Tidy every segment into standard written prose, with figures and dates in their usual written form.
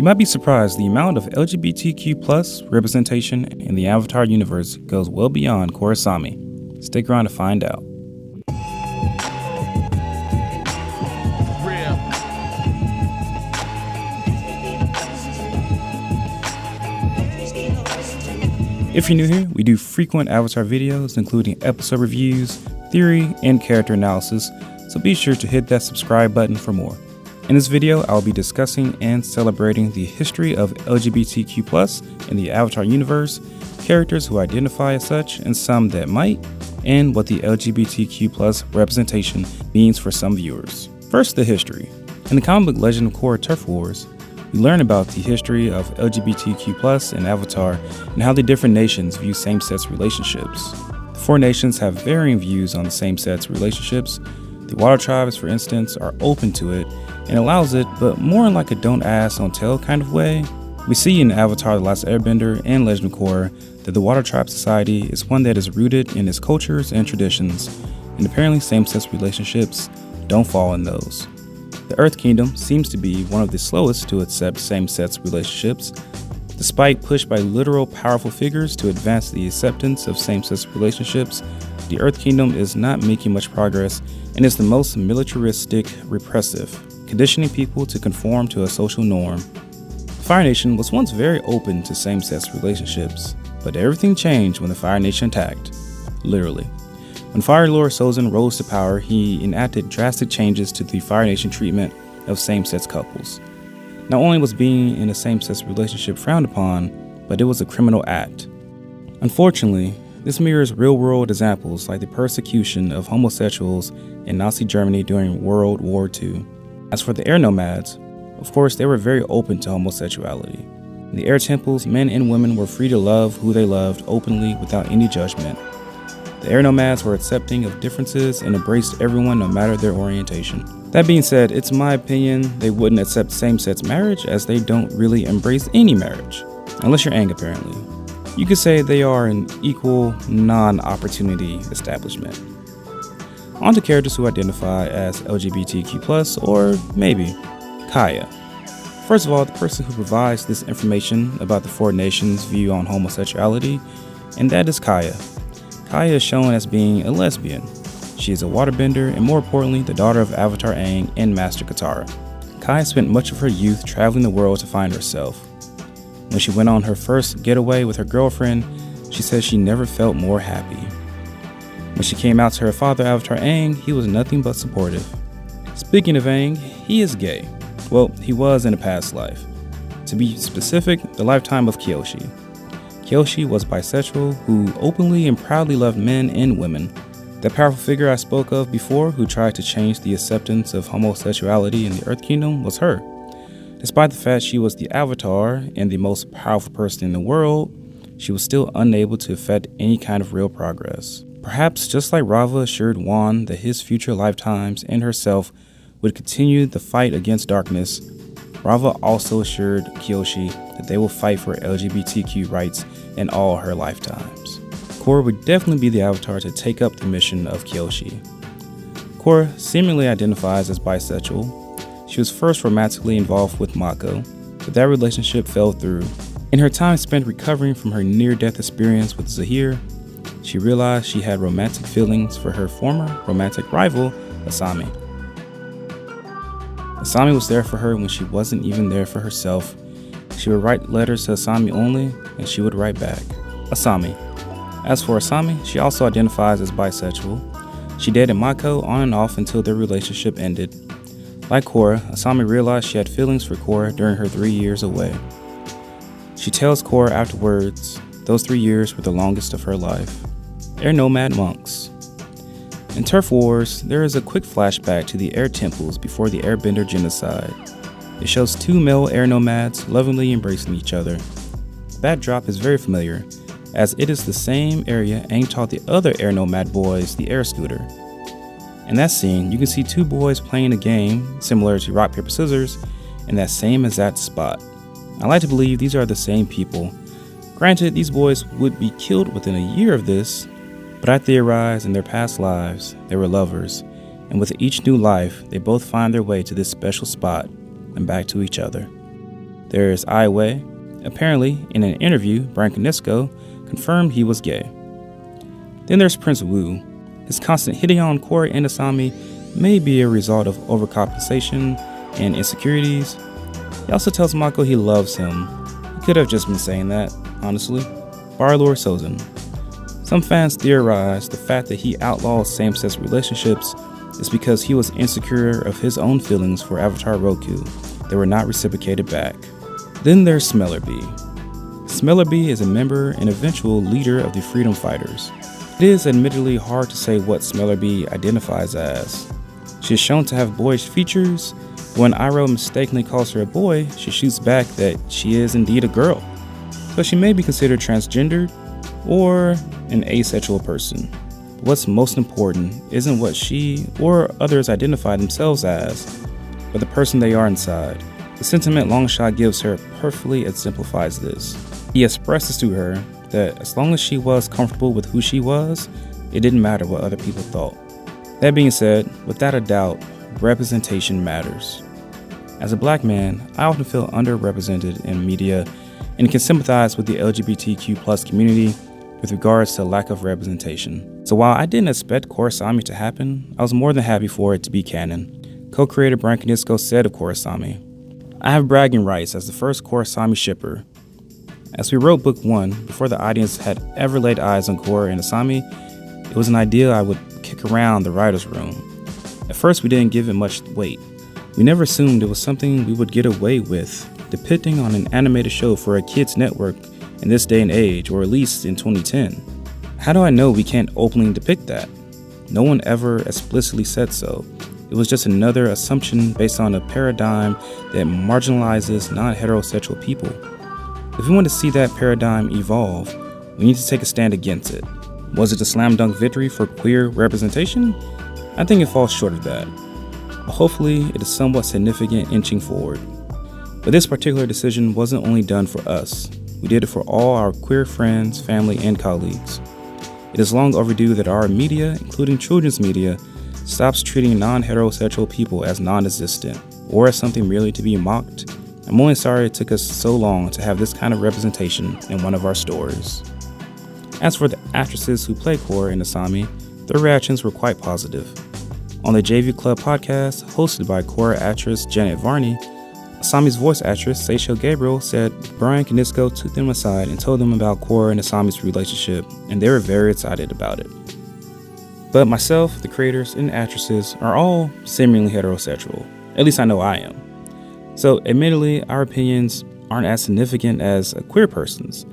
You might be surprised the amount of LGBTQ plus representation in the Avatar universe goes well beyond Korrasami. Stick around to find out. If you're new here, we do frequent Avatar videos, including episode reviews, theory, and character analysis, so be sure to hit that subscribe button for more. In this video, I'll be discussing and celebrating the history of LGBTQ+ in the Avatar universe, characters who identify as such and some that might, and what the LGBTQ+ representation means for some viewers. First, the history. In the comic book Legend of Korra Turf Wars, we learn about the history of LGBTQ+ in Avatar and how the different nations view same-sex relationships. The four nations have varying views on the same-sex relationships. The Water Tribes, for instance, are open to it and allows it, but more in like a don't ask, don't tell kind of way. We see in Avatar: The Last Airbender and Legend of Korra that the Water Tribe society is one that is rooted in its cultures and traditions, and apparently same-sex relationships don't fall in those. The Earth Kingdom seems to be one of the slowest to accept same-sex relationships. Despite push by literal powerful figures to advance the acceptance of same-sex relationships, the Earth Kingdom is not making much progress and is the most militaristic, repressive, conditioning people to conform to a social norm. Fire Nation was once very open to same-sex relationships, but everything changed when the Fire Nation attacked. Literally. When Fire Lord Sozin rose to power, he enacted drastic changes to the Fire Nation treatment of same-sex couples. Not only was being in a same-sex relationship frowned upon, but it was a criminal act. Unfortunately, this mirrors real-world examples like the persecution of homosexuals in Nazi Germany during World War II. As for the air nomads, of course they were very open to homosexuality. In the air temples, men and women were free to love who they loved openly without any judgment. The air nomads were accepting of differences and embraced everyone no matter their orientation. That being said, it's my opinion they wouldn't accept same-sex marriage as they don't really embrace any marriage. Unless you're Aang apparently. You could say they are an equal, non-opportunity establishment. On to characters who identify as LGBTQ+, or maybe Kaya. First of all, the person who provides this information about the four nations' view on homosexuality, and that is Kaya. Kaya is shown as being a lesbian. She is a waterbender and more importantly, the daughter of Avatar Aang and Master Katara. Kaya spent much of her youth traveling the world to find herself. When she went on her first getaway with her girlfriend, she said she never felt more happy. When she came out to her father, Avatar Aang, he was nothing but supportive. Speaking of Aang, he is gay. Well, he was in a past life. To be specific, the lifetime of Kyoshi. Kyoshi was bisexual who openly and proudly loved men and women. That powerful figure I spoke of before who tried to change the acceptance of homosexuality in the Earth Kingdom was her. Despite the fact she was the Avatar and the most powerful person in the world, she was still unable to effect any kind of real progress. Perhaps just like Rava assured Wan that his future lifetimes and herself would continue the fight against darkness, Rava also assured Kyoshi that they will fight for LGBTQ rights in all her lifetimes. Korra would definitely be the Avatar to take up the mission of Kyoshi. Korra seemingly identifies as bisexual. She was first romantically involved with Mako, but that relationship fell through. In her time spent recovering from her near-death experience with Zahir, she realized she had romantic feelings for her former romantic rival, Asami. Asami was there for her when she wasn't even there for herself. She would write letters to Asami only, and she would write back. Asami. As for Asami, she also identifies as bisexual. She dated Mako on and off until their relationship ended. Like Korra, Asami realized she had feelings for Korra during her 3 years away. She tells Korra afterwards, those 3 years were the longest of her life. Air Nomad Monks. In Turf Wars, there is a quick flashback to the air temples before the Airbender genocide. It shows two male air nomads lovingly embracing each other. The backdrop is very familiar, as it is the same area Aang taught the other air nomad boys the air scooter. In that scene, you can see two boys playing a game similar to rock, paper, scissors in that same exact spot. I like to believe these are the same people. Granted, these boys would be killed within a year of this, but I theorize in their past lives, they were lovers, and with each new life, they both find their way to this special spot and back to each other. There's Iway. Apparently, in an interview, Brian Konietzko confirmed he was gay. Then there's Prince Wu. His constant hitting on Korra and Asami may be a result of overcompensation and insecurities. He also tells Mako he loves him. He could have just been saying that, honestly. Barlord Sozin. Some fans theorize the fact that he outlaws same-sex relationships is because he was insecure of his own feelings for Avatar Roku that were not reciprocated back. Then there's Smellerbee. Smellerbee is a member and eventual leader of the Freedom Fighters. It is admittedly hard to say what Smellerbee identifies as. She is shown to have boyish features. When Iroh mistakenly calls her a boy, she shoots back that she is indeed a girl. So she may be considered transgendered or an asexual person. What's most important isn't what she or others identify themselves as, but the person they are inside. The sentiment Longshot gives her perfectly exemplifies this. He expresses to her that as long as she was comfortable with who she was, it didn't matter what other people thought. That being said, without a doubt, representation matters. As a black man, I often feel underrepresented in media and can sympathize with the LGBTQ+ community with regards to lack of representation. So while I didn't expect Korrasami to happen, I was more than happy for it to be canon. Co-creator Brian Konietzko said of Korrasami, "I have bragging rights as the first Korrasami shipper. As we wrote book 1, before the audience had ever laid eyes on Korra and Asami, it was an idea I would kick around the writer's room. At first we didn't give it much weight. We never assumed it was something we would get away with depicting on an animated show for a kids network in this day and age, or at least in 2010. How do I know we can't openly depict that? No one ever explicitly said so. It was just another assumption based on a paradigm that marginalizes non-heterosexual people. If we want to see that paradigm evolve, we need to take a stand against it. Was it a slam dunk victory for queer representation? I think it falls short of that. But hopefully, it is somewhat significant inching forward. But this particular decision wasn't only done for us. We did it for all our queer friends, family, and colleagues. It is long overdue that our media, including children's media, stops treating non-heterosexual people as non-existent or as something merely to be mocked. I'm only sorry it took us so long to have this kind of representation in one of our stories. As for the actresses who play Korra and Asami, their reactions were quite positive. On the JV Club podcast, hosted by Korra actress Janet Varney, Asami's voice actress Seisho Gabriel said Brian Konietzko took them aside and told them about Korra and Asami's relationship, and they were very excited about it. But myself, the creators, and actresses are all seemingly heterosexual. At least I know I am. So admittedly, our opinions aren't as significant as a queer person's.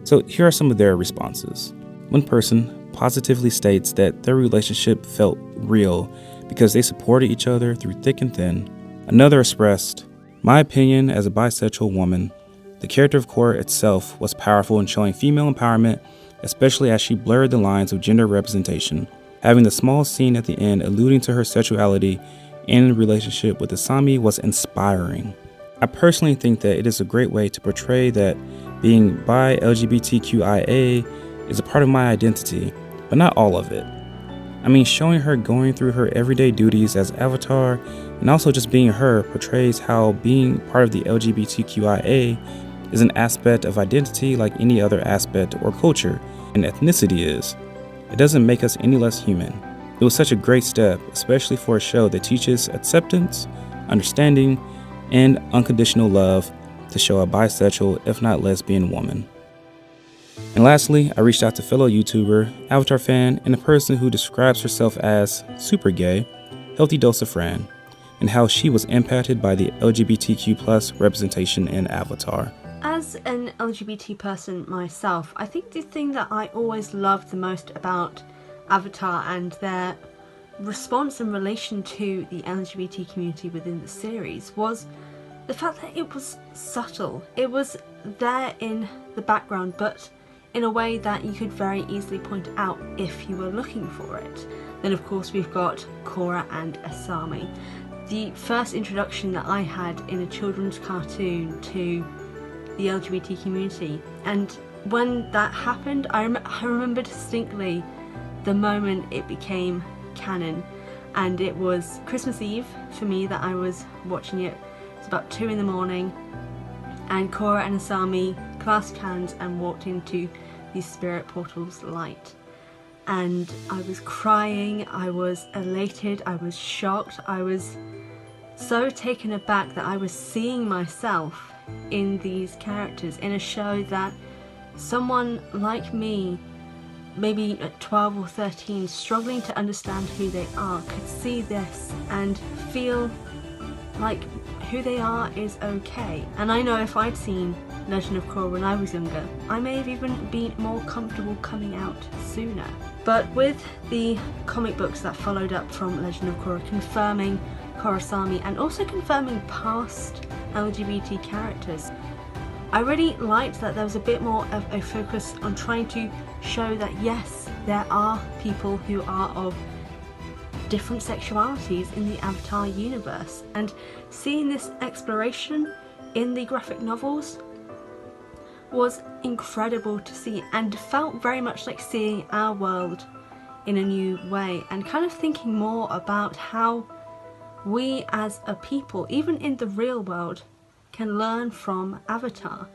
So here are some of their responses. One person positively states that their relationship felt real because they supported each other through thick and thin. Another expressed, "My opinion as a bisexual woman, the character of Korra itself was powerful in showing female empowerment, especially as she blurred the lines of gender representation, having the small scene at the end alluding to her sexuality and relationship with Asami was inspiring. I personally think that it is a great way to portray that being bi LGBTQIA is a part of my identity, but not all of it. I mean, showing her going through her everyday duties as Avatar and also just being her portrays how being part of the LGBTQIA is an aspect of identity like any other aspect or culture and ethnicity is. It doesn't make us any less human. It was such a great step, especially for a show that teaches acceptance, understanding, and unconditional love to show a bisexual, if not lesbian, woman." And lastly, I reached out to fellow YouTuber, Avatar fan, and a person who describes herself as super gay, Healthy Dose of Fran, and how she was impacted by the LGBTQ+ representation in Avatar. As an LGBT person myself, I think the thing that I always loved the most about Avatar and their response in relation to the LGBT community within the series was the fact that it was subtle. It was there in the background, but in a way that you could very easily point out if you were looking for it. Then of course we've got Korra and Asami. The first introduction that I had in a children's cartoon to the LGBT community, and when that happened, I remember distinctly the moment it became canon, and it was Christmas Eve for me that I was watching it. It's about 2 in the morning, and Korra and Asami clasped hands and walked into the spirit portal's light. And I was crying, I was elated, I was shocked, I was so taken aback that I was seeing myself in these characters in a show that someone like me, maybe at 12 or 13, struggling to understand who they are, could see this and feel like who they are is okay. And I know if I'd seen Legend of Korra when I was younger, I may have even been more comfortable coming out sooner. But with the comic books that followed up from Legend of Korra confirming Korrasami and also confirming past LGBT characters, I really liked that there was a bit more of a focus on trying to show that yes, there are people who are of different sexualities in the Avatar universe, and seeing this exploration in the graphic novels was incredible to see and felt very much like seeing our world in a new way, and kind of thinking more about how we as a people, even in the real world, can learn from Avatar.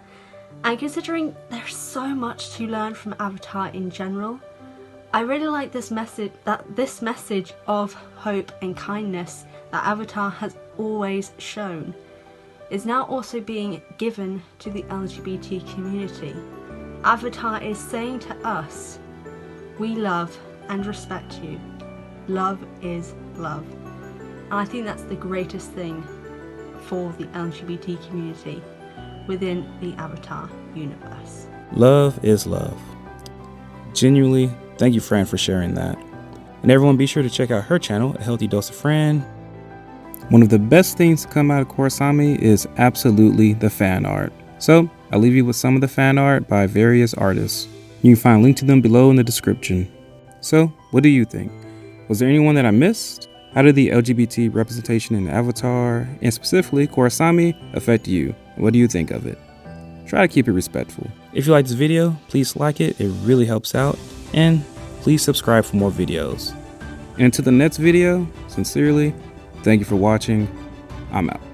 And considering there's so much to learn from Avatar in general, I really like this message of hope and kindness that Avatar has always shown is now also being given to the LGBT community. Avatar is saying to us, we love and respect you. Love is love. And I think that's the greatest thing for the LGBT community within the Avatar universe. Love is love. Genuinely, thank you, Fran, for sharing that. And everyone, be sure to check out her channel, A Healthy Dose of Fran. One of the best things to come out of Korrasami is absolutely the fan art. So I'll leave you with some of the fan art by various artists. You can find a link to them below in the description. So what do you think? Was there anyone that I missed? How did the LGBT representation in Avatar, and specifically Korrasami, affect you? What do you think of it? Try to keep it respectful. If you like this video, please like it, it really helps out. And please subscribe for more videos. And until the next video, sincerely, thank you for watching. I'm out.